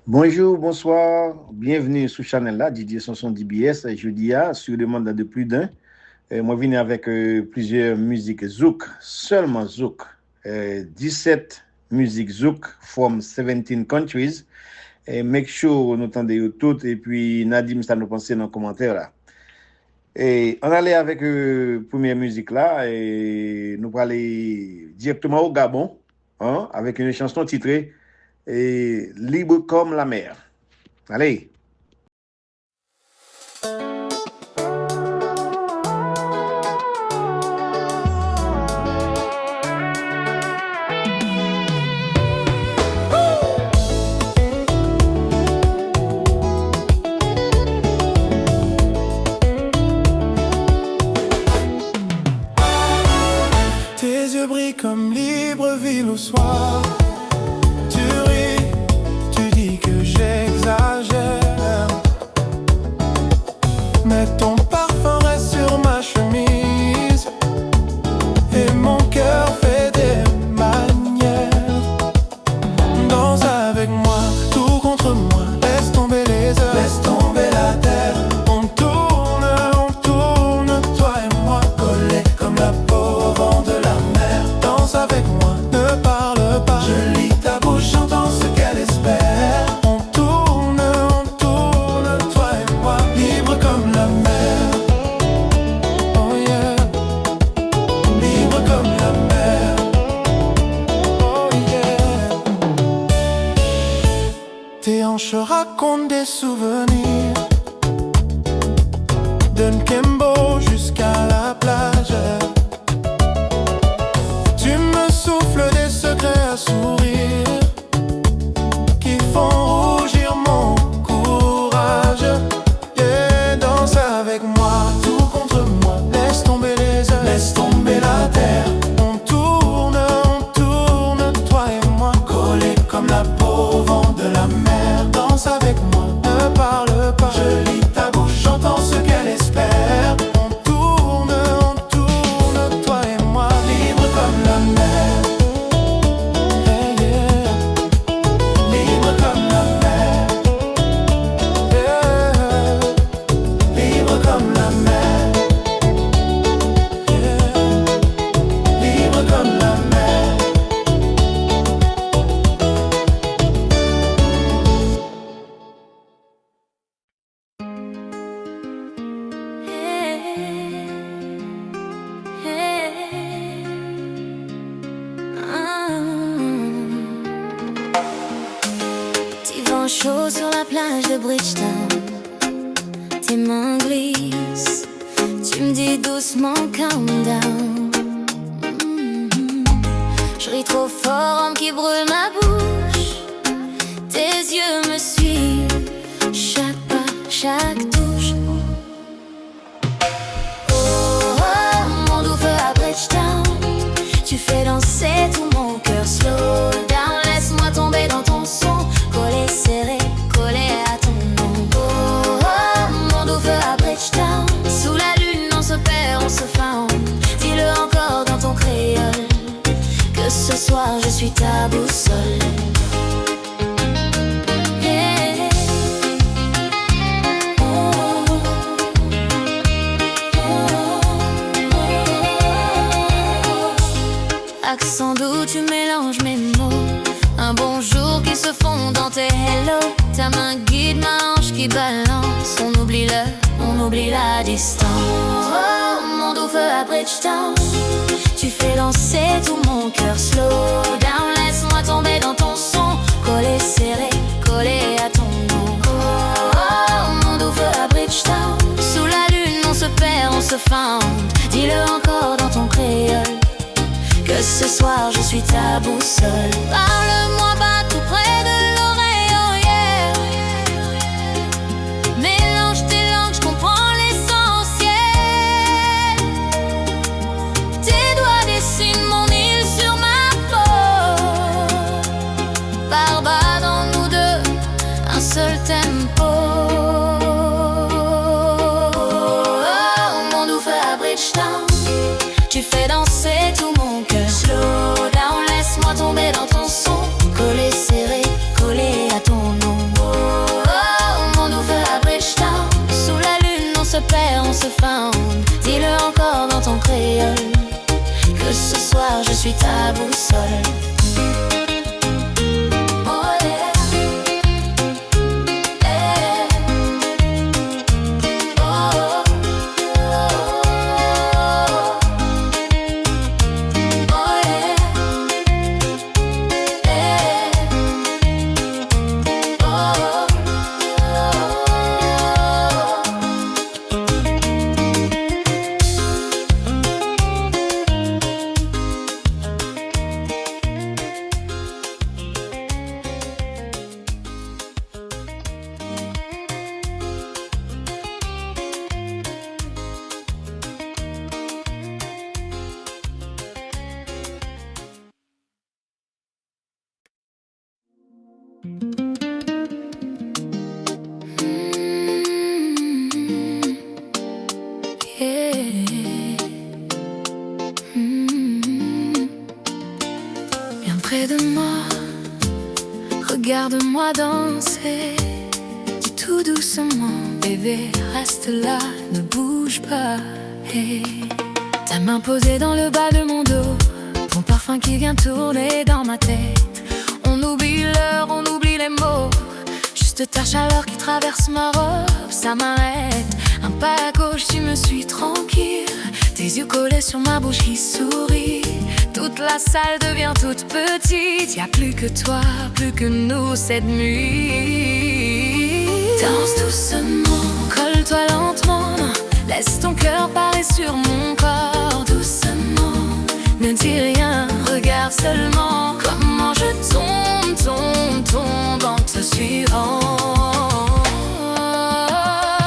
Bonjour, bonsoir, bienvenue sur Channel là, Didier Sanson DBS, jeudi sur demande de plus d'un. Moi, je viens avec plusieurs musiques Zouk, seulement Zouk. 17 musiques Zouk from 17 countries. Make sure nous entendez toutes et puis Nadim, ça nous pensez dans les commentaires là. Et on allait avec première musique là et nous allons aller directement au Gabon hein, avec une chanson titrée Libre comme la mer. Allez. Tes yeux brillent comme Libreville au soir. Tu ris, tu dis que j'exagère, mais ton parfum reste sur ma chemise et mon cœur fait des manières. Danse avec moi, tout contre moi. Laisse tomber les heures, laisse tomber la terre. On tourne, toi et moi, collés comme la peau au vent de la mer. Danse avec moi, ne parle pas. Je lis ta bouche, j'entends ce qu'elle espère. On tourne, toi et moi, libre comme la mer. Oh yeah, libre comme la mer. Oh yeah. Tes hanches racontent des souvenirs, de Nkembo jusqu'à la plage. Tu me souffles des secrets à sourire qui font rougir mon courage. Yeah, danse avec moi, tout contre moi. Laisse tomber les heures, laisse tomber la terre. On tourne, toi et moi, collés comme la peau au vent de la mer. Danse avec moi, ne parle pas. Je lis ta bouche, j'entends ce qu'elle espère. On tourne, toi et moi, libre comme la mer. Hey, yeah. Libre comme la mer. Yeah. Libre comme la mer. Yeah. Libre comme la mer. Petit vent chaud sur la plage de Bridgetown, tes mains glissent, tu me dis doucement calm down. Je ris trop fort, homme qui brûle ma bouche. Tes yeux me suivent, chaque pas, chaque touche. Oh, oh, mon doux feu à Bridgetown, tu fais danser tout mon cœur. Slow down, laisse-moi tomber dans ton son, collé serré, collé à ton nom. Oh, oh, mon doux feu à Bridgetown, sous la lune on se perd, on se found. Dis-le encore dans ton créole, que ce soir je suis ta boussole. Yeah. Oh, oh, oh. Accent doux, tu mélanges mes mots, un bonjour qui se fond dans tes hello. Ta main guide ma hanche qui balance, on oublie l'heure, on oublie la distance. Oh, mon doux feu à Bridgetown, tu fais danser tout mon cœur. Slow down, laisse-moi tomber dans ton son, collé serré, collé à ton nom. Oh, oh, mon doux feu à Bridgetown, sous la lune on se perd, on se found. Dis-le encore dans ton créole, que ce soir je suis ta boussole. Parle-moi pas tout près de l'oreille, oh yeah. Mélange tes langues, je comprends l'essentiel. Tes doigts dessinent mon île sur ma peau. Barba dans nous deux, un seul tempo. Oh, mon doux feu à Bridgetown, tu fais danser tout mon cœur. Slow down, laisse-moi tomber dans ton son, seul. Oh yeah. Yeah. Oh, oh, oh. Oh yeah. Yeah. Oh, yeah. Viens près de moi, regarde-moi danser. Dis tout doucement, bébé, reste là, ne bouge pas. Hey. Ta main posée dans le bas de mon dos, ton parfum qui vient tourner dans ma tête. On oublie l'heure, on oublie les mots, juste ta chaleur qui traverse ma robe, ça m'arrête. Un pas à gauche, tu me suis tranquille, tes yeux collés sur ma bouche qui sourit. Toute la salle devient toute petite, y'a plus que toi, plus que nous cette nuit. Danse doucement, colle-toi lentement, laisse ton cœur parler sur mon corps doucement. Ne dis rien, regarde seulement comment je tombe, tombe, tombe en te suivant.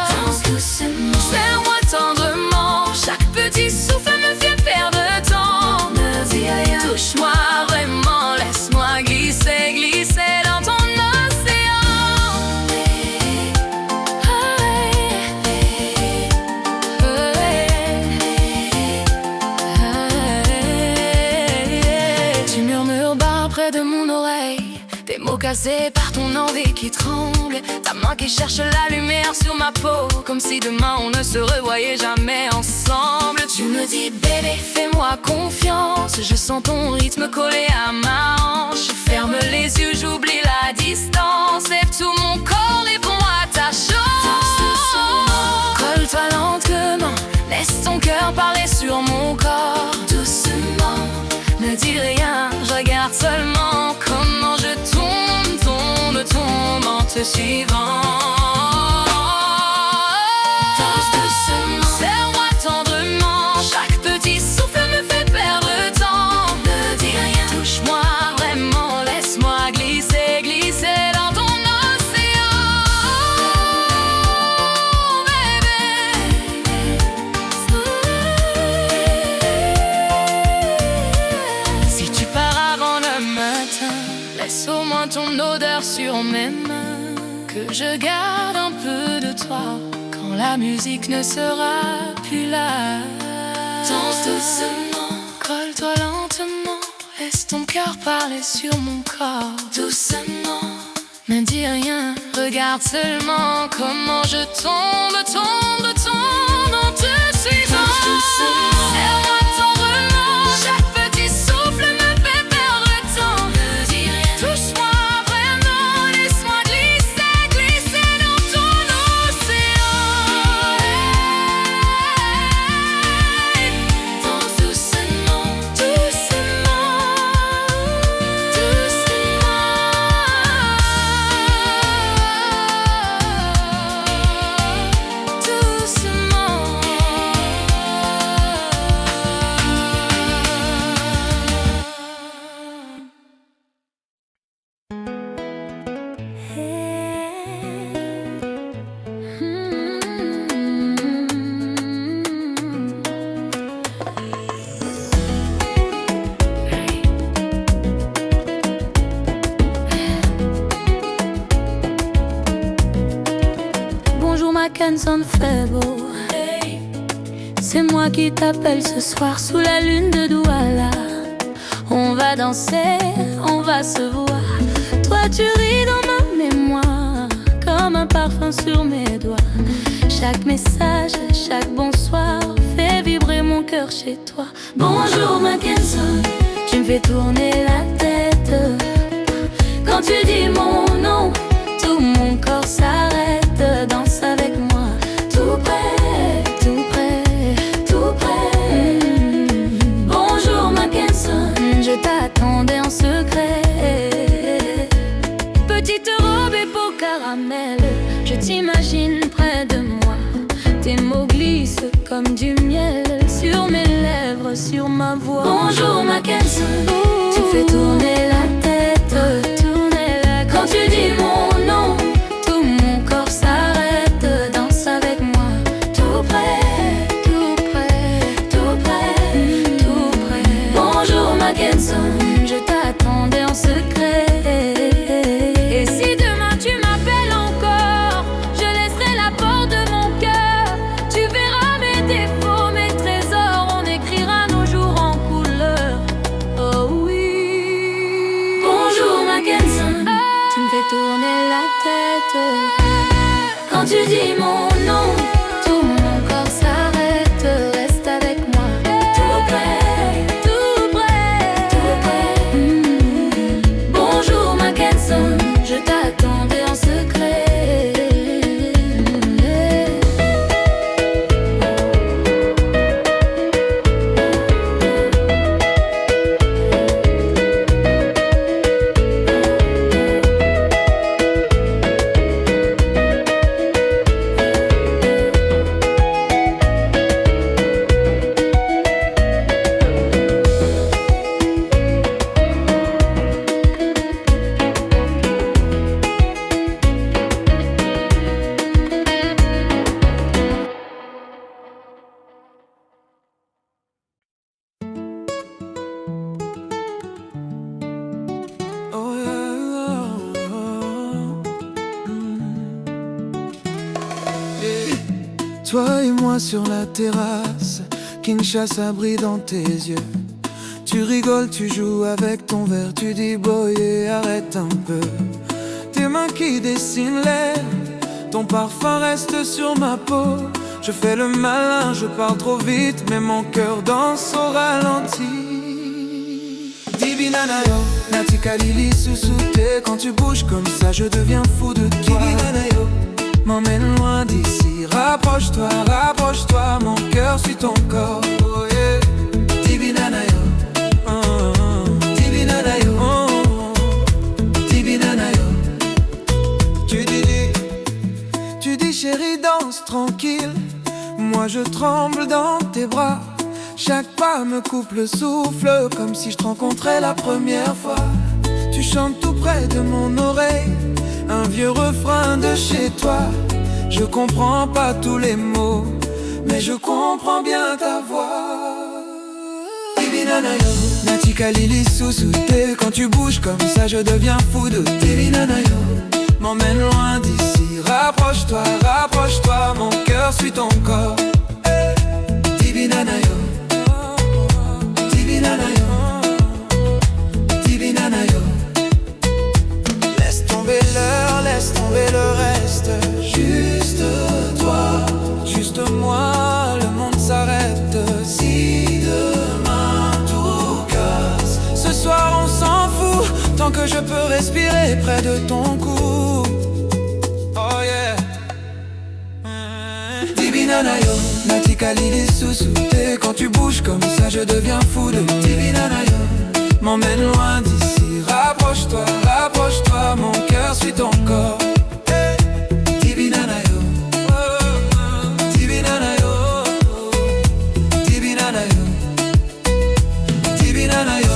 Danse doucement, serre-moi tendrement, chaque petit souffle me fait perdre le temps. Ne dis rien, touche-moi vraiment, laisse-moi glisser, glisser dans ton océan. Tu murmures bas près de mon oreille, des mots cassés par ton envie qui tremble. Ta main qui cherche la lumière sur ma peau, comme si demain on ne se revoyait jamais ensemble. Tu me dis bébé, fais-moi confiance, je sens ton rythme collé à ma hanche. Ferme les yeux, j'oublie la distance, et tout mon corps répond à ta chance. Colle-toi lentement, laisse ton cœur parler sur mon corps doucement. Ne dis rien, je regarde seulement comment je tombe, tombe, tombe en te suivant. Danse doucement, serre-moi tendrement, chaque petit souffle me fait perdre le temps. Ne dis rien, touche-moi vraiment, laisse-moi glisser, glisser dans ton océan. Bébé, si tu pars avant le matin, laisse au moins ton odeur sur mes mains, que je garde un peu de toi quand la musique ne sera plus là. Danse doucement, colle-toi lentement, laisse ton cœur parler sur mon corps doucement. Ne dis rien, regarde seulement comment je tombe, tombe, tombe en te suivant. Serre-moi tendrement, chaque petit souffle me fait perdre le temps. Ne dis rien, touche-moi vraiment, laisse-moi glisser, glisser dans ton océan. Danse doucement, doucement, Bonjour ma canne fait beau. C'est moi qui t'appelle ce soir sous la lune de Douala. On va danser, on va se voir. Toi tu ris dans ma mémoire, comme un parfum sur mes doigts. Chaque message, chaque bonsoir fait vibrer mon cœur chez toi. Bonjour Mackenson, tu me fais fais tourner la tête. Quand tu dis mon nom, tout mon corps s'arrête. Danse avec moi, tout près, tout près, tout près. Bonjour Mackenson, je t'attendais en secret. Petite robe et peau caramel, je t'imagine près de moi. Tes mots glissent comme du miel sur mes lèvres, sur ma voix. Bonjour Mackenson, tu fais tourner la tête, tourner la tête. Quand tu dis mon nom, tout mon corps s'arrête. Danse avec moi, tout près, tout près, tout près, tout près. Bonjour Mackenson, je t'attendais en secret. Et si demain tu m'appelles encore, je laisserai la porte de mon cœur. Tu verras mes défauts, mes trésors. On écrira nos jours en couleur. Oh oui. Bonjour Mackenson, tu me fais tourner la tête. Quand tu dis mon nom, tout mon corps s'arrête. Reste avec moi, tout près, tout près, tout près. Bonjour Mackenson, je t'attendais en secret. Oh yeah, yeah. Toi et moi sur la terrasse, Kinshasa brille dans tes yeux. Tu rigoles, tu joues avec ton verre, tu dis boy, arrête un peu. Tes mains qui dessinent l'air, ton parfum reste sur ma peau. Je fais le malin, je parle trop vite, mais mon cœur danse au ralenti. Dibinanayo, Natika Lili Susute. Quand tu bouges comme ça, je deviens fou de toi. Dibinanayo, m'emmène loin d'ici. Rapproche-toi, rapproche-toi, mon cœur suit ton corps. Oh yeah. Dibinanayo, Dibinanayo, Dibinanayo. Tu dis chérie, danse tranquille. Moi je tremble dans tes bras. Chaque pas me coupe le souffle, comme si je te rencontrais la première fois. Tu chantes tout près de mon oreille, un vieux refrain de chez toi. Je comprends pas tous les mots, mais je comprends bien ta voix. Dibinanayo, Natika Lili Susute. Quand tu bouges comme ça, je deviens fou de Dibinanayo. M'emmène loin d'ici, rapproche-toi, rapproche-toi, mon cœur suit ton corps. Dibinanayo, Dibinanayo, Dibinanayo. Laisse tomber l'heure, laisse tomber le reste. Juste toi, juste moi, le monde s'arrête. Si demain tout casse, ce soir on s'en fout, tant que je peux respirer près de ton cou. Oh yeah. Dibinanayo, Natika Lili Susute. Quand tu bouges comme ça, je deviens fou de Dibinanayo. M'emmène loin d'ici, rapproche-toi, rapproche-toi, mon cœur suit ton corps. Dibinanayo, Dibinanayo, Dibinanayo, Dibinanayo.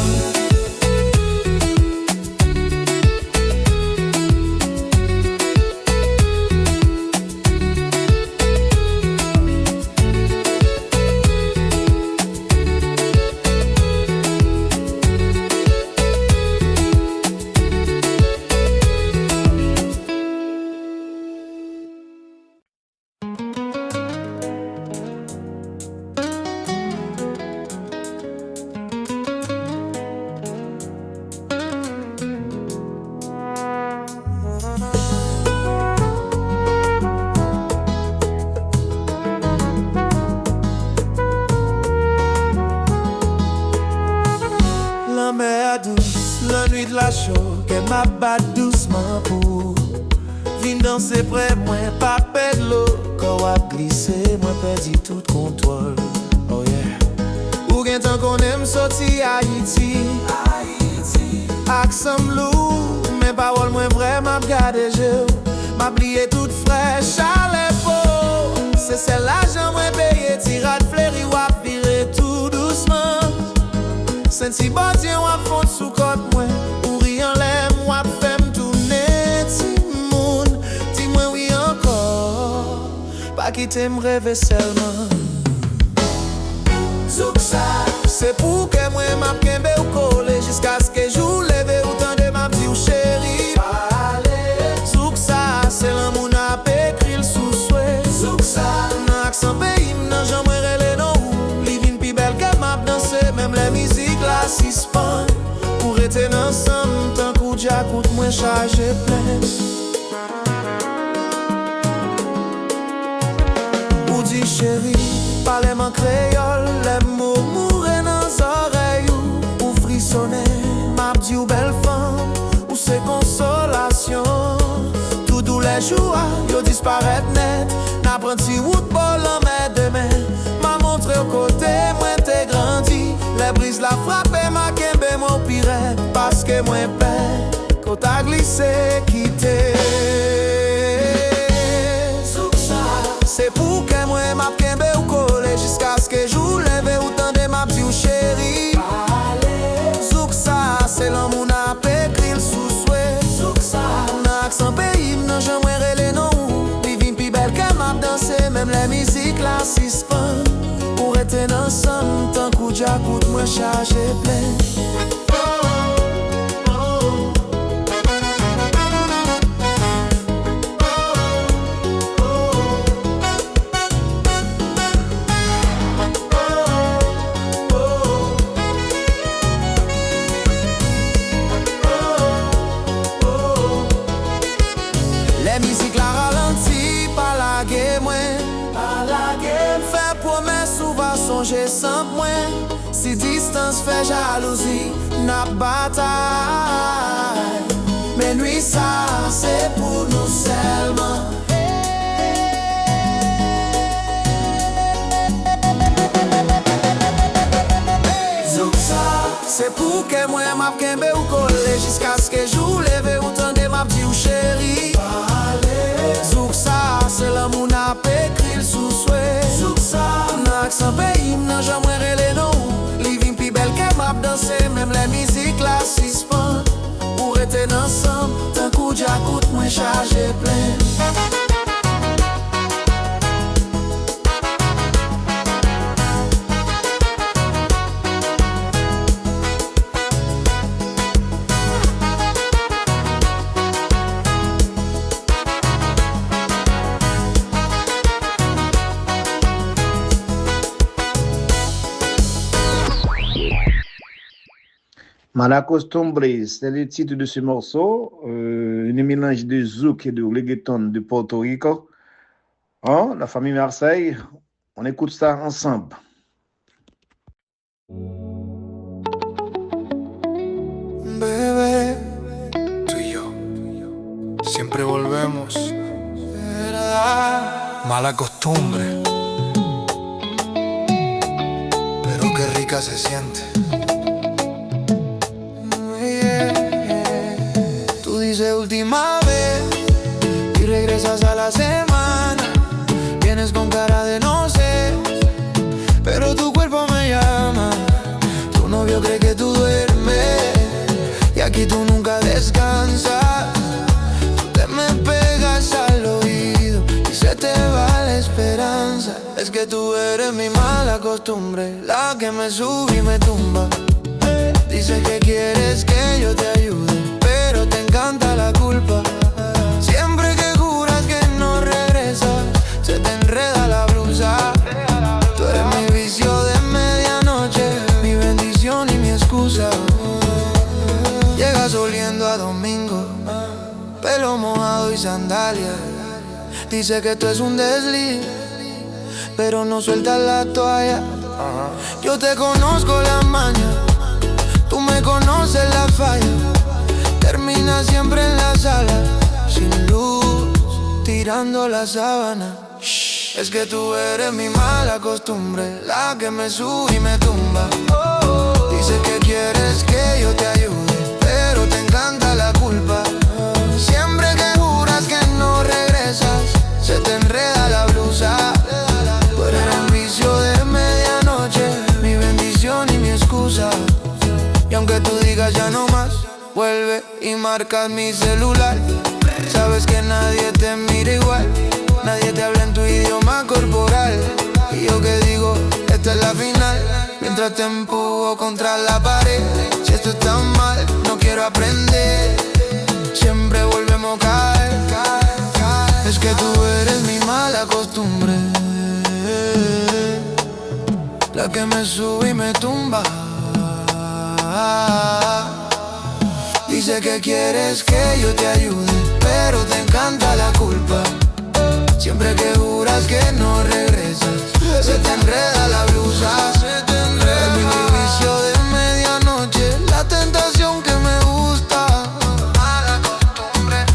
chaud, que m'a bat doucement pour vin danser près moi, pas perdre l'eau. Quand on glissé, moi perdu tout contrôle. Oh yeah. Ou gen tant qu'on aime sorti Haïti. Accent lourd, mes paroles moi vraiment gardé jeu. M'a plié toute fraîche à l'épaule. C'est celle-là j'en moi payé, tirade fleuri ou à virer tout doucement. Senti bon Dieu ou à fond sous côte moi. Ou rien l'aime ou à femme tourner. Timoun, dis-moi oui encore. Pas quitter me rêver seulement. Zouksa, c'est pour que moi m'a kembe ou collé. Jusqu'à ce que j'ou lève ou tende m'a dit ou chéri. Zouksa, c'est l'amour n'a pas écrit le sous-souhait. Zouksa, n'a accent pays, n'a jamais relé non. Livin pi belle que m'a dansé, même la musique la suspend. Pour être ensemble, tant coup j'écoute moins chargé plein. Ou dit chéri, parlez-moi en créole, les mots mourent dans les oreilles. Ou frissonner, m'a dit ou belle femme, ou c'est consolation. Tous les jours, yo disparaît net. N'apprenti football en mai demain. M'a montré au côté, moi t'es grandi. Les brises la frappé, m'a kembe mon pire. Parce que moi paix, quand t'as glissé, quitté. C'est pour que moi m'a kembe ou collé. Jusqu'à ce que j'ou lève ou tende m'a dit ou chéri. Zouksa, c'est l'amour n'a pas écrit le sous-souhait. Zouksa, n'a accent pays, n'a jamais relé non. Livin pi belle que m'a dansé, même la musique la suspend. Pour être ensemble, tant coup j'écoute moi chargé plein. Les musiques la ralenti, pas la guerre moi. Fait promesse ou va songer sans moi. Si distance fait jalousie, n'a bataille. Mais nuit ça, c'est pour nous seulement. Zouksa, c'est pour que moi m'a kembe ou collé. Jusqu'à ce que j'ou lève ou tende m'a dit ou chéri. Zouksa, c'est l'amour n'a pas écrit le sous-souhait. Zouksa, n'a accent pays, n'a jamais relé non. Livin pi belle que m'a dansé, même la musique la suspend. Pour être ensemble, tant coup j'écoute moins chargé plein. Malacostumbre, c'est le titre de ce morceau, un mélange de zouk et de reggaeton de Porto Rico. Hein, la famille Marseille, on écoute ça ensemble. Bebé, tú y yo siempre volvemos. Mala costumbre, pero qué rica se siente. Tú dices última vez y regresas a la semana. Vienes con cara de no sé, pero tu cuerpo me llama. Tu novio cree que tú duermes y aquí tú nunca descansas. Tú te me pegas al oído y se te va la esperanza. Es que tú eres mi mala costumbre, la que me sube y me tumba. Dices que quieres que yo te ayude, pero te encanta la culpa. Siempre que juras que no regresas, se te enreda la blusa. Tú eres mi vicio de medianoche, mi bendición y mi excusa. Llegas oliendo a domingo, pelo mojado y sandalias. Dice que esto es un desliz, pero no sueltas la toalla. Yo te conozco las mañas, tú me conoces la falla. termina siempre en la sala, sin luz, tirando la sábana. Es que tú eres mi mala costumbre, la que me sube y me tumba. Dices que quieres que yo te ayude, pero te encanta la culpa. Siempre que juras que no regresas, se te enreda la blusa. Tú eres el vicio de medianoche, mi bendición y mi excusa. Y aunque tú digas ya no más, vuelve y marcas mi celular. Sabes que nadie te mira igual, nadie te habla en tu idioma corporal. Y yo que digo, esta es la final, mientras te empujo contra la pared. Si esto está mal, no quiero aprender, siempre volvemos a caer. Es que tú eres mi mala costumbre, la que me sube y me tumba. Dice que quieres que yo te ayude, pero te encanta la culpa. Siempre que juras que no regresas, se te enreda la blusa. Es mi vicio de medianoche, la tentación que me gusta. Mala costumbre,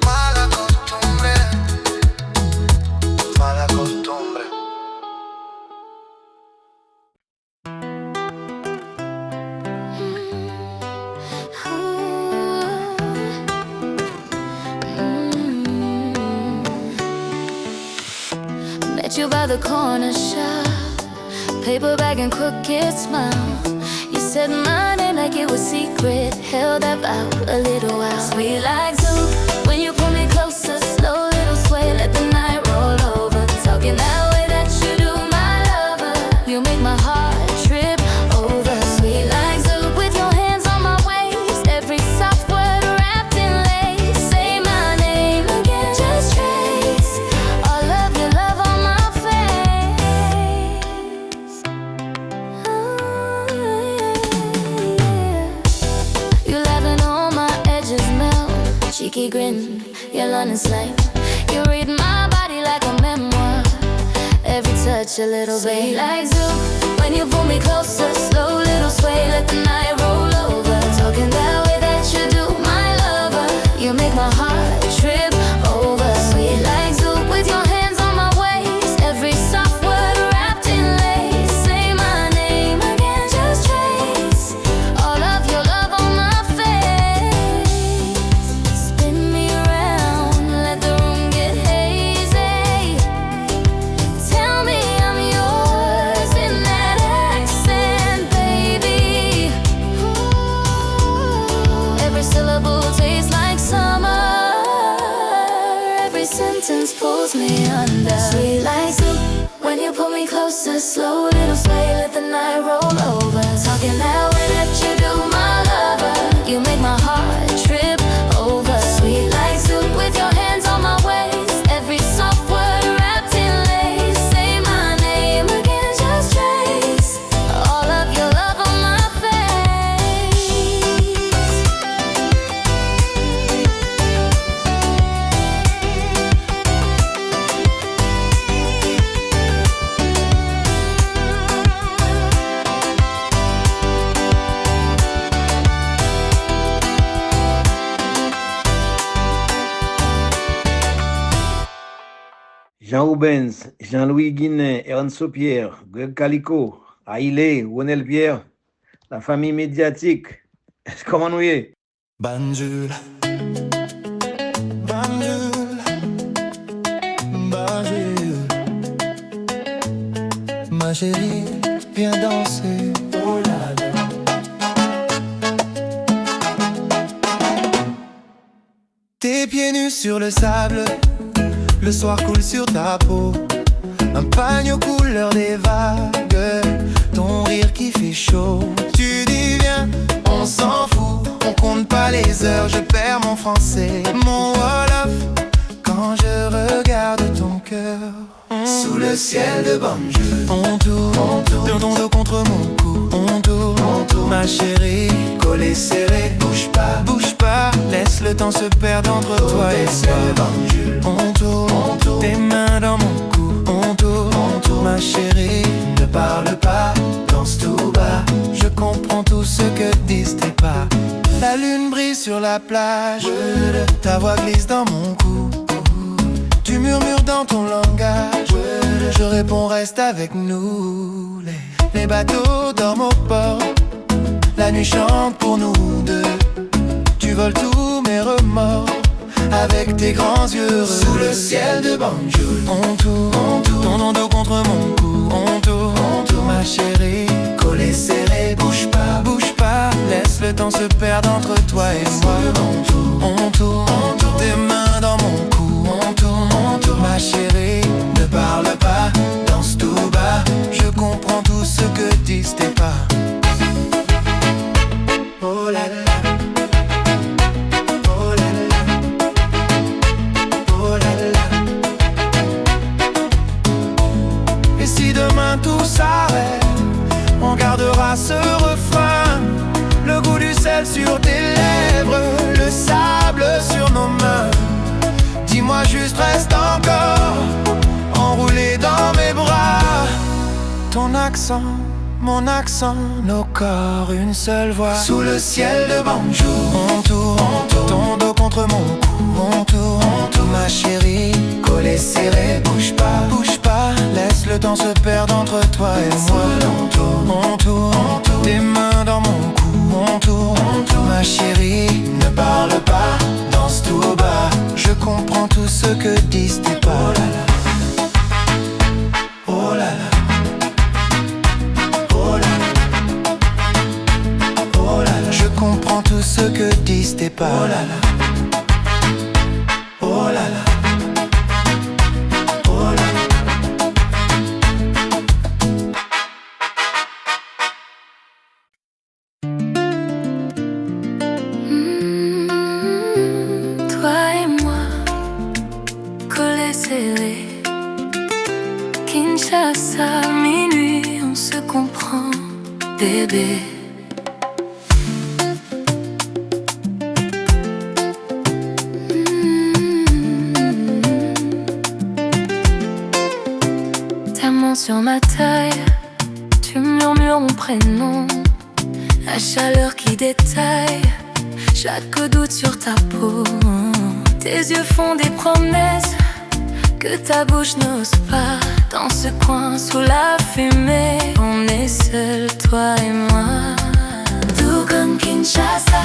mala costumbre, mala costumbre. Met you by the corner shop, paper bag and crooked smile. You said my name like it was secret, held that vow a little while. Sweet like soup, when you pull me closer, slow little sway, let the night roll over. Talking that way that you do, my lover. You make my heart trip over. Sweet like soup, with your hands on my waist, every soft word wrapped in lace. Say my name again, just trace all of your love on my face. Oh, yeah. You laughing on my edges melt, cheeky grin, your London slang. You read my body like a memoir, every touch a little bit like zoo. When you pull me closer, slow little sway, let the night roll over. Talking that way that you do, my lover. You make my heart trip over. Sweet like zoo, with your hands on my waist, every soft word wrapped in lace. Say my name again, just trace all of your love on my face. Spin me around, let the room get hazy. Tell me I'm yours in that accent, baby. Ooh, every syllable tastes like summer, every sentence pulls me under. Sweet like soup, when you pull me closer, slow little sway, let the night roll over. Talking that way that you do, my lover. You make my heart trip over. Sweet like soup, with your hands on my waist, every soft word wrapped in lace. Say my name again, just trace all of your love on my face. Jean Rubens, Jean-Louis Guinet, Ernst Saupière, Greg Calico, Aïlé, Ronel Pierre, la famille médiatique. Comment nous y est? Banjul, Banjul, Banjul. Ma chérie, viens danser. Oh là là. Tes pieds nus sur le sable, le soir coule sur ta peau. Un pagne aux couleurs des vagues, ton rire qui fait chaud. Tu dis viens, on s'en fout, on compte pas les heures. Je perds mon français, mon wolof, quand je regarde ton cœur. Sous le ciel de Banjul, on tourne, ton dos contre mon cou. On tourne, ma chérie, collée serrée. Bouge pas, laisse le temps se perdre entre toi et moi. On tourne, tes mains dans mon cou. On tourne, ma chérie, ne parle pas, danse tout bas. Je comprends tout ce que disent tes pas. La lune brille sur la plage, ta voix glisse dans mon cou. Tu murmures dans ton langage, je réponds reste avec nous. Les bateaux dorment au port, la nuit chante pour nous deux. Tu voles tous mes remords avec tes grands yeux heureux. Sous le ciel de Banjul, on tourne, ton dos contre mon cou. On tourne, ma chérie, collé serré, bouge pas, laisse le temps se perdre entre toi et moi. On tourne, tes mains dans mon cou. On tourne, ma chérie, ne parle pas, danse tout bas. Je comprends tout ce que disent tes pas. Oh là là. Tout s'arrête, on gardera ce refrain. Le goût du sel sur tes lèvres, le sable sur nos mains. Dis-moi juste reste encore, enroulé dans mes bras. Ton accent, mon accent, nos corps, une seule voix. Sous le ciel de Banjul, on tourne, ton dos contre mon cou. On tourne, ma chérie, collé serré, bouge pas, laisse le temps se perdre entre toi et moi. On tourne, tes mains dans mon cou. On tourne, ma chérie, ne parle pas, danse tout bas. Je comprends tout ce que disent tes pas. Oh là là. Je comprends tout ce que disent tes pas. Oh là là. Oh là là. Oh là là. Toi et moi, collés serrés, Kinshasa, minuit, on se comprend, bébé. Sur ma taille, tu murmures mon prénom, la chaleur qui détaille chaque doute sur ta peau. Tes yeux font des promesses que ta bouche n'ose pas. Dans ce coin sous la fumée, on est seuls, toi et moi. Tout comme Kinshasa,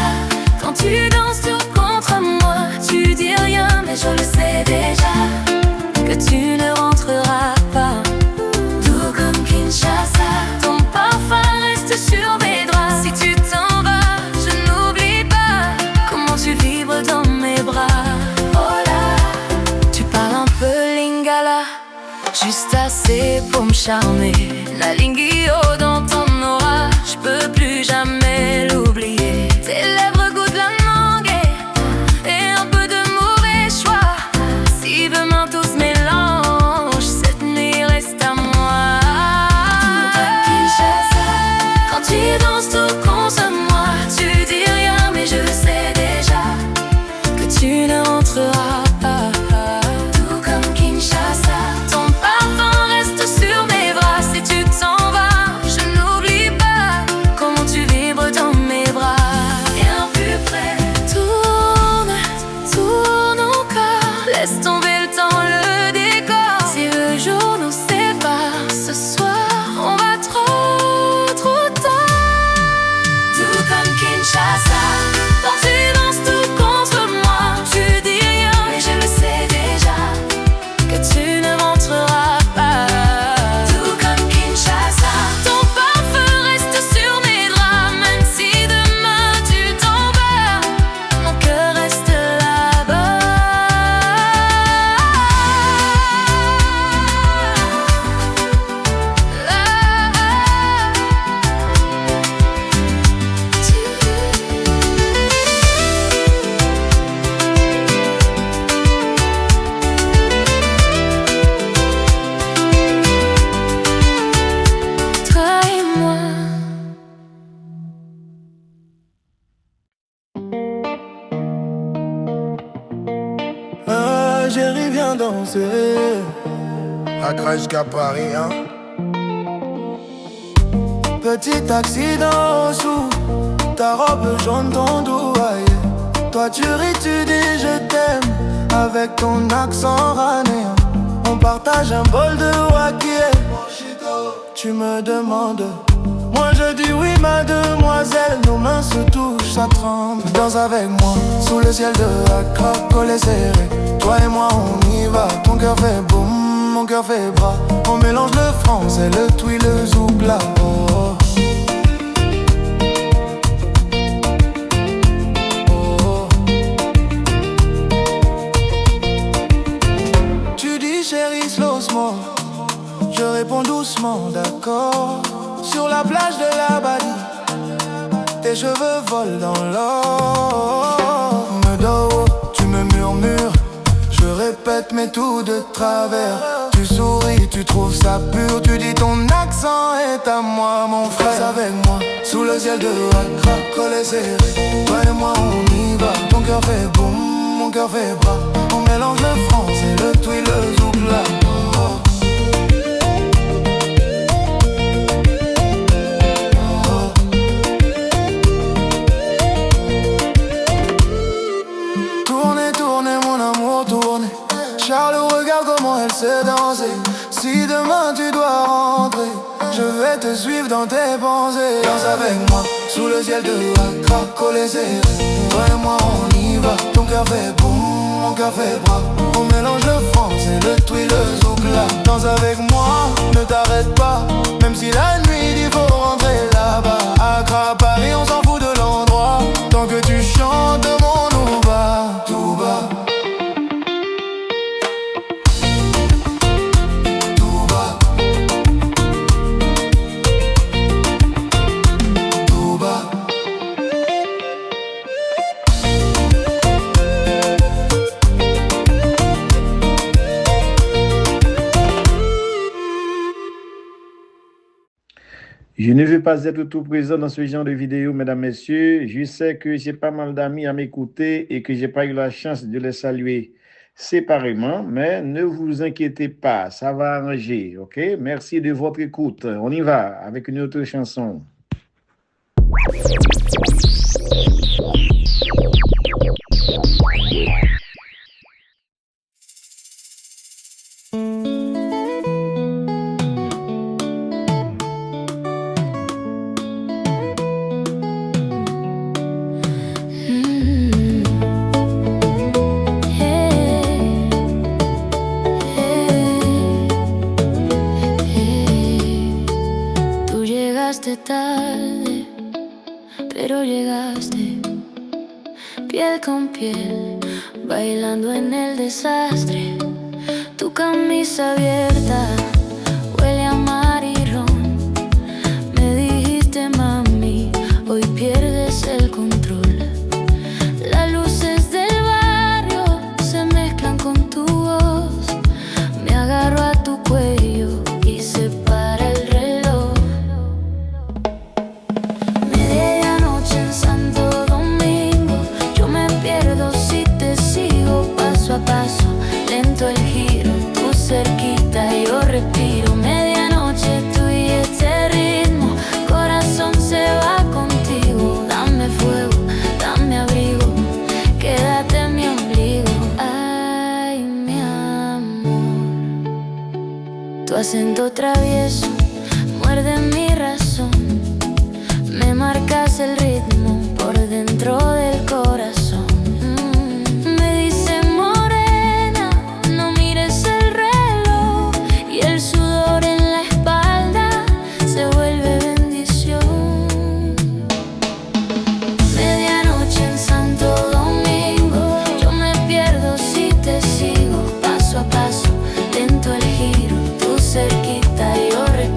quand tu danses tout contre moi, tu dis rien mais je le sais déjà, que tu ne rentreras pas. Kinshasa, ton parfum reste sur mes draps. Si tu t'en vas, je n'oublie pas comment tu vibres dans mes bras. Oh là, tu parles un peu lingala, juste assez pour me charmer. La lingio dans ton aura, je peux plus jamais l'oublier. Tes lèvres goûtent la mangue et un peu de mauvais choix. Si demain tout se mélange, cette nuit reste à moi. Tu danses tout contre moi, tu dis rien mais je sais déjà que tu ne rentreras pas. Tout comme Kinshasa, ton parfum reste sur mes bras. Si tu t'en vas, je n'oublie pas comment tu vibres dans mes bras. Et un plus près, tourne, tourne encore, laisse tomber le temps, le décor. Si le jour nous sépare, ce soir on va trop tard. Kinshasa, quand tu danses tout contre moi, tu dis rien mais je le sais déjà, que tu ne rentreras pas. Tout comme Kinshasa, ton parfum reste sur mes draps. Même si demain tu t'en vas, mon cœur reste là-bas. Chérie, viens danser. Accra jusqu'à Paris, hein. Petit accident sous ta robe jaune, ton doigt, yeah. Toi tu ris, tu dis je t'aime avec ton accent ranéen. On partage un bol de wakié. Tu me demandes, moi je dis oui mademoiselle. Nos mains se touchent, ça tremble. Danse avec moi, sous le ciel de Accra, collé serré. Toi et moi on y va, ton cœur fait boum, mon cœur fait bras. On mélange le français, le twi, le zouk, là. Oh, oh. Chérie, slow small. Je réponds doucement, d'accord. Sur la plage de la Bali, tes cheveux volent dans l'or. Me dos, tu me murmures. Je répète mais tout de travers. Tu souris, tu trouves ça pur. Tu dis ton accent est à moi, mon frère. Reste avec moi, sous le ciel de Accra, collé serré. Toi et moi on y va. Ton cœur fait boum, mon cœur fait bras. On mélange le français, le twi, le zouk, là. Oh. Oh. Tournez, tournez, mon amour, tournez. Charles, regarde comment elle sait danser. Si demain tu dois rentrer, je vais te suivre dans tes pensées. Danse avec moi, sous le ciel de Accra, collé serré. Toi et moi on y va. Ton cœur fait boum, mon cœur fait bras. On mélange le français, le twi, le zouk, là. Danse avec moi, ne t'arrête pas. Même si la nuit il faut rentrer là-bas. Accra, Paris, on s'en fout de l'endroit. Tant que tu chantes mon ouba, tout bas. Je ne veux pas être tout présent dans ce genre de vidéo, mesdames, messieurs. Je sais que j'ai pas mal d'amis à m'écouter et que j'ai pas eu la chance de les saluer séparément, mais ne vous inquiétez pas, ça va arranger, ok? Merci de votre écoute. On y va avec une autre chanson. Tarde, pero llegaste piel con piel, bailando en el desastre. Tu camisa abierta huele a mar y ron. Me dijiste mami, hoy pierdes el control. Las luces del barrio se mezclan con tu voz. Me agarro a tu cuello y se para el reloj. Paso a paso, lento el giro, tú cerquita, yo respiro. Medianoche tú y este ritmo, corazón se va contigo. Dame fuego, dame abrigo, quédate en mi ombligo. Ay, mi amor, tu acento travieso muerde mi razón. Me marcas el ritmo por dentro del corazón. Cerquita yo respiro.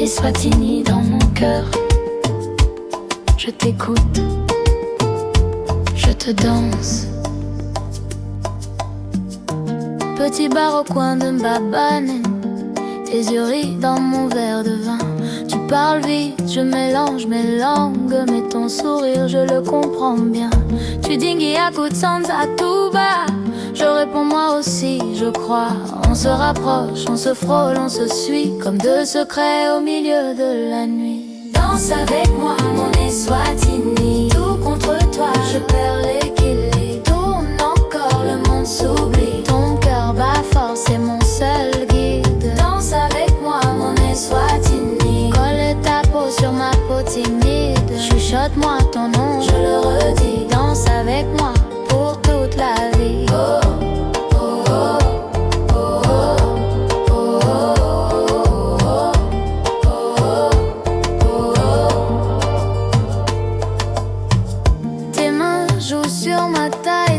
Eswatini dans mon cœur. Je t'écoute, je te danse. Petit bar au coin de Mbabane, tes yeux rient dans mon verre de vin. Tu parles vite, je mélange mes langues, mais ton sourire je le comprends bien. Tu dingues à coup de sansa tout bas. Je réponds moi aussi, je crois. On se rapproche, on se frôle, on se suit comme deux secrets au milieu de la nuit. Danse avec moi, mon Eswatini. Tout contre toi, je perds l'équilibre. Tourne encore, le monde s'oublie. Ton cœur bat fort, c'est mon seul guide. Danse avec moi, mon Eswatini. Colle ta peau sur ma peau timide. Chuchote-moi ton nom, je le redis. Danse avec moi pour toute la vie. Oh.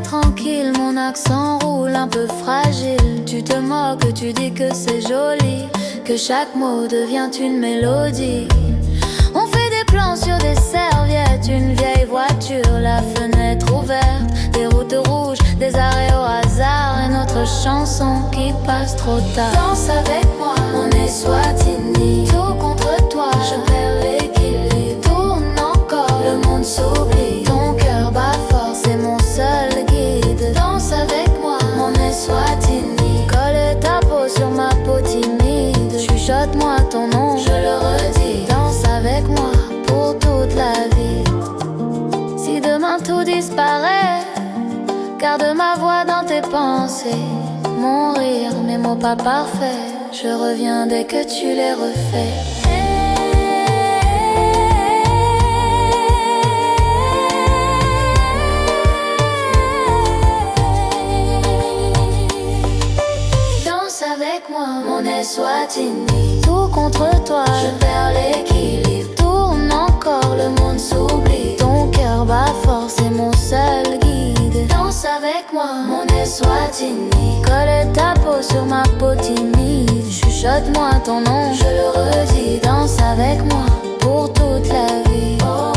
Tranquille, mon accent roule un peu fragile. Tu te moques, tu dis que c'est joli, que chaque mot devient une mélodie. On fait des plans sur des serviettes, une vieille voiture, la fenêtre ouverte, des routes rouges, des arrêts au hasard, et notre chanson qui passe trop tard. Danse avec moi, mon Eswatini. Tout contre toi, je perds l'équilibre. Tourne encore, le monde s'oublie. Ton cœur bat fort, c'est mon seul guide. Danse avec moi, mon Eswatini. Colle ta peau sur ma peau timide. Chuchote-moi ton nom, je le redis. Danse avec moi pour toute la vie. Si demain tout disparaît, garde ma voix dans tes pensées. Mon rire, mes mots pas parfaits. Je reviens dès que tu les refais. Avec moi, mon Eswatini. Tout contre toi, je perds l'équilibre. Tourne encore, le monde s'oublie. Ton cœur bat fort, c'est mon seul guide. Danse avec moi, mon Eswatini. Colle ta peau sur ma peau timide. Chuchote-moi ton nom, je le redis. Danse avec moi pour toute la vie. Oh.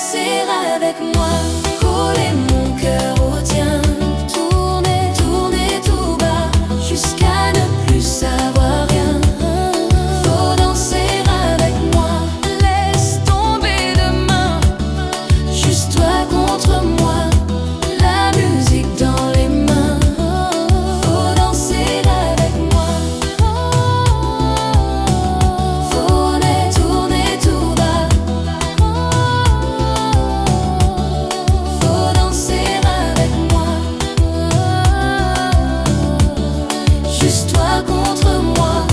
danser avec moi, coller mon cœur au tien, tourner, tourner tout bas, jusqu'à ne plus savoir rien. Faut danser avec moi, laisse tomber demain, juste toi contre moi, la musique dans les mains. Faut danser avec moi, tourner, tourner tout bas. Faut danser avec moi, juste toi contre moi.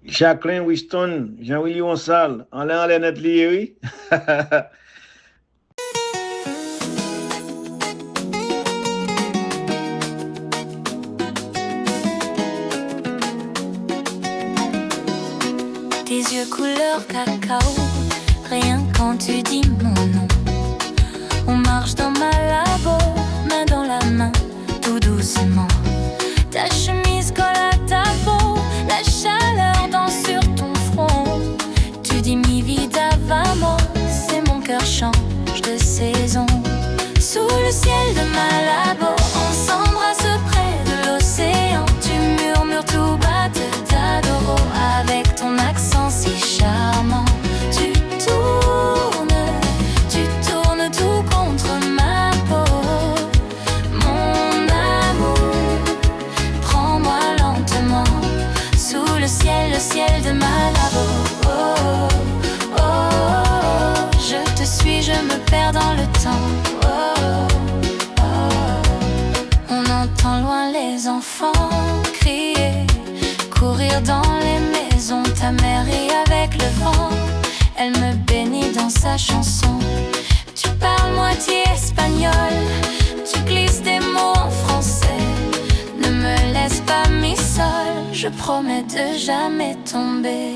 Jacqueline Winston, Jean-Willy Onsal, en l'air net lié, oui. Tes yeux couleur cacao, rien quand tu dis mon nom. On marche dans ma labo, main dans la main, tout doucement. Ta chemise colle à ta peau, la chaleur danse sur ton front. Tu dis mi vida vamos, c'est mon cœur change de saison. Sous le ciel de Malabo, on s'embrasse près de l'océan. Tu murmures tout bas, te t'adoro avec ton accent si charmant. Tu tournes tout contre ma peau. Mon amour, prends-moi lentement. Sous le ciel de Malabo. Oh, oh, oh, je te suis, je me perds dans le temps. Oh, oh. On entend loin les enfants crier, courir dans les maisons. Ta mère rit avec le vent, elle me bénit dans sa chanson. Tu parles moitié espagnol, tu glisses des mots en français. Ne me laisse pas mi-sol, je promets de jamais tomber.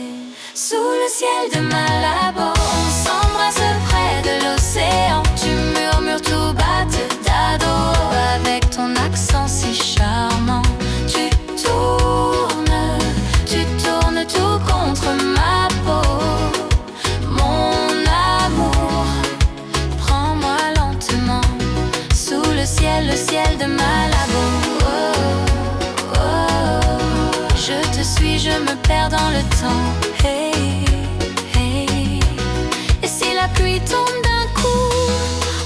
Sous le ciel de Malabo, on s'embrasse près de l'océan. Tu murmures tout bas, te t'adore avec ton accent si charmant. Tu tournes tout contre ma peau. Mon amour, prends-moi lentement. Sous le ciel de Malabo. Oh, oh, je te suis, je me perds dans le temps. Hey, hey. Et si la pluie tombe d'un coup,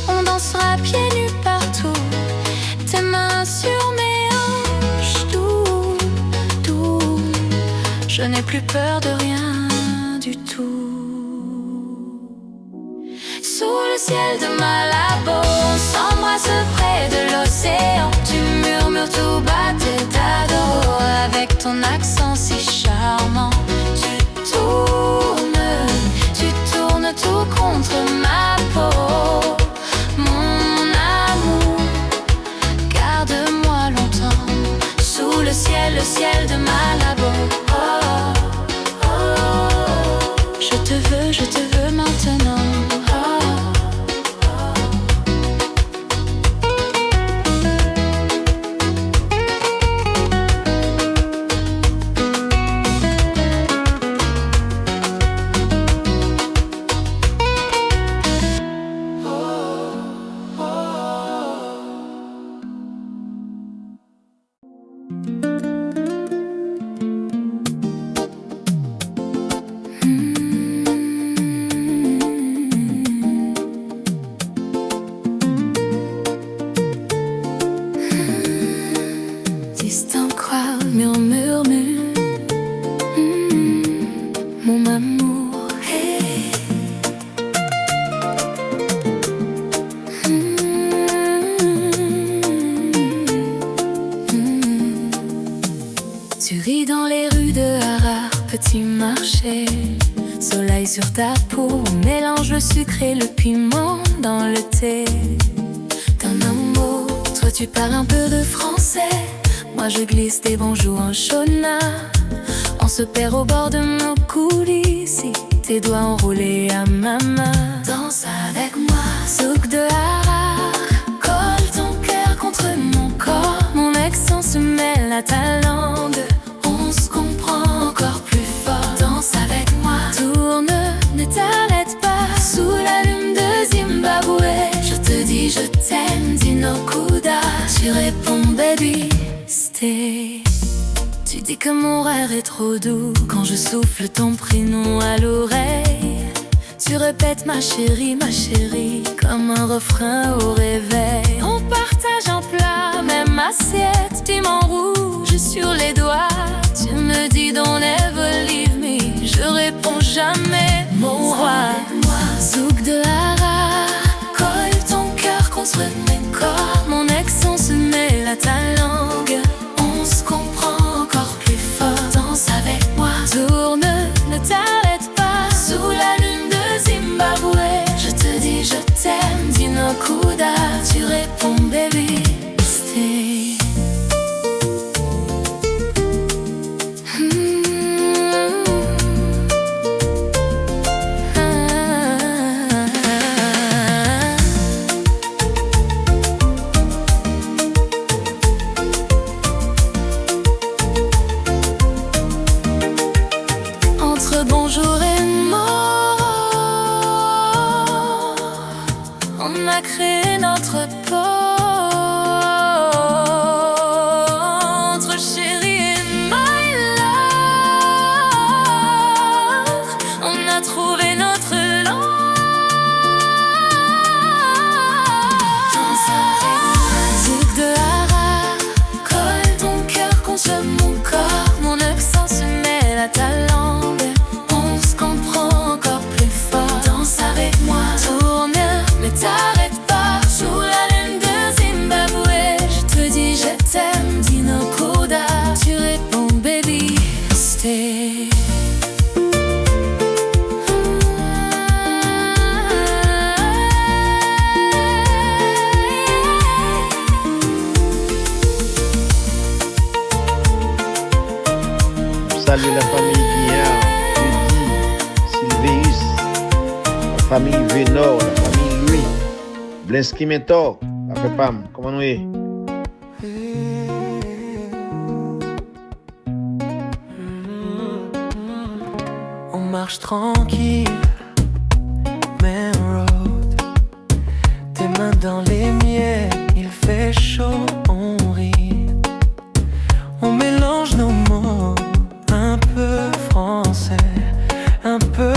on dansera pieds nus partout. Tes mains sur mes hanches, doux, doux. Je n'ai plus peur de rien du tout. Sous le ciel de Malabo, on s'embrasse près de l'océan. Tu murmures tout bas, te t'adore avec ton accent si charmant. Tu tournes tout contre ma peau. Mon amour, garde-moi longtemps. Sous le ciel de Malabo. Oh, oh, je te veux maintenant. Mon amour, hey. Tu ris dans les rues de Harare, petit marché, soleil sur ta peau, on mélange le sucre et le piment dans le thé. D'un mot, toi tu parles un peu de français, moi je glisse des bonjours en chona. On se perd au bord de nos coulisses, tes doigts enroulés à ma main. Danse avec moi, souk de Harare, colle ton cœur contre mon Tu réponds baby, stay. Tu dis que mon rire est trop doux quand je souffle ton prénom à l'oreille. Tu répètes ma chérie, comme un refrain au réveil. On partage un plat, même assiette, piment rouge sur les doigts. Tu me dis don't ever leave me, je réponds jamais mon roi. Zouk de Hara, colle ton cœur contre mes corps. Mon accent se mêle à ta langue, on se comprend encore plus fort. Danse avec moi, tourne, ne t'arrête pas. Sous la lune de Zimbabwe, je te dis je t'aime, Dino Kuda. Tu réponds baby, stay. Entre bonjour et mort, on a créé notre port. Entre chérie et my love, on a trouvé notre langue. Zouk de Hara, colle ton cœur contre mon corps. Mon accent se mêle à ta langue, on se comprend encore plus fort. Danse avec moi, tourne, mais t'arrête pas. Sous la lune de Zimbabwe, je te dis je t'aime, Dino Kuda. Tu réponds baby, stay. Salut la famille Guignard, Judy, Sylvéus, la famille Vénor, la famille Louis, Bleski Mentor, la fait Pam, comment nous est? On marche tranquille, main road. Tes mains dans les miennes, il fait chaud, on rit. On mélange nos mots, un peu français, un peu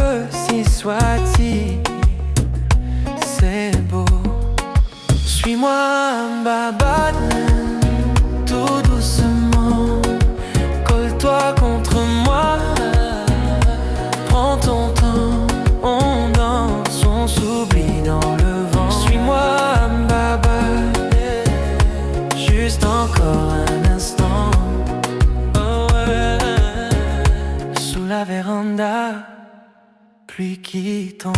Swati. C'est beau. Suis-moi, babane, tout doucement. Colle-toi contre moi. Prends ton temps, on danse, on s'oublie dans le vent. Suis-moi, babane, juste encore un instant. Oh ouais. Sous la véranda, pluie qui tombe,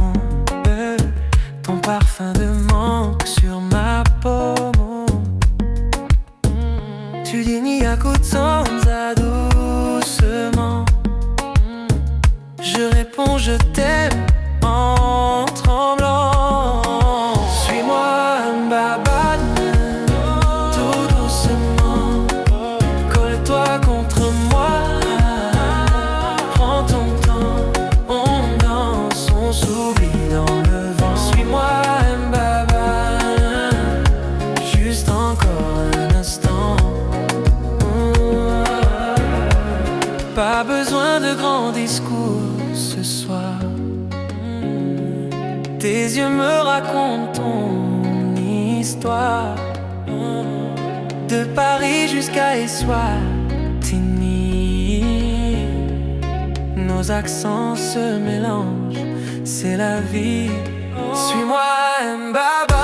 ton parfum de manque sur ma peau. Tu dis ni à coup de sansa doucement. Je réponds je t'aime en tremblant. Suis-moi, babane, tout doucement. Colle-toi contre moi. Prends ton temps, on danse, on s'oublie dans le vent. Suis-moi, babane, juste encore un instant. Pas besoin de grands discours ce soir. Tes yeux me racontent ton histoire. De Paris jusqu'à Eswatini, nos accents se mélangent, c'est la vie. Suis-moi, Mbaba.